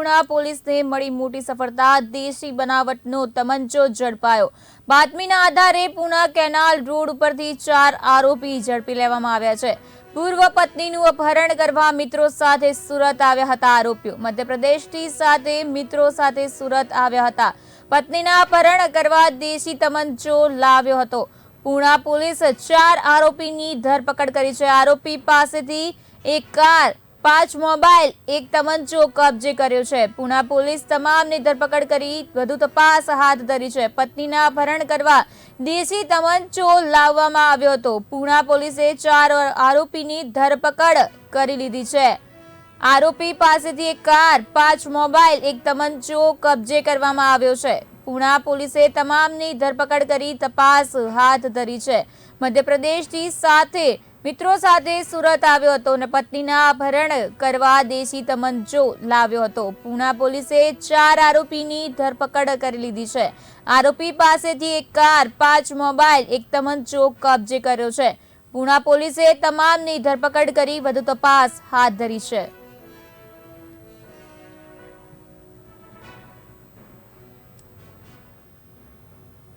પૂણા પોલીસને મળી મોટી સફળતા। દેશી બનાવટનો તમંચો ઝડપાયો। બાતમીના આધારે પૂણા કેનાલ રોડ ઉપરથી 4 આરોપી ઝડપી લેવામાં આવ્યા છે। પૂર્વ પત્નીનું અપહરણ કરવા મિત્રો સાથે સુરત આવ્યા હતા આરોપીઓ। મધ્યપ્રદેશથી સાથે મિત્રો સાથે સુરત આવ્યા હતા। પત્નીના અપહરણ કરવા દેશી તમંચો લાવ્યો હતો। પૂણા પોલીસ 4 આરોપીની ધરપકડ કરી છે। આરોપી પાસેથી એક કાર, 5 મોબાઈલ, એક તમંચો કબજે કર્યો છે। પૂણા પોલીસ તમામની ધરપકડ કરી વધુ તપાસ હાથ ધરી છે। પત્નીના અપહરણ કરવા દેશી તમંચો લાવવામાં આવ્યો હતો। પૂણા પોલીસે 4 આરોપીની ધરપકડ કરી લીધી છે। આરોપી પાસેથી એક કાર, 5 મોબાઈલ, એક તમંચો કબજે કરવામાં આવ્યો છે। પૂણા પોલીસે તમામની ધરપકડ કરી તપાસ હાથ ધરી છે। મધ્યપ્રદેશથી સાથે મિત્રો સાથે સુરત આવ્યો હતો અને પત્નીના અપહરણ કરવા દેશી તમંચો લાવ્યો હતો। પૂણા પોલીસે 4 આરોપીની ધરપકડ કરી લીધી છે। આરોપી પાસેથી એક કાર, 5 મોબાઈલ, એક તમંચો કબજે કર્યો છે। પૂણા પોલીસે તમામની ધરપકડ કરી વધુ તપાસ હાથ ધરી છે।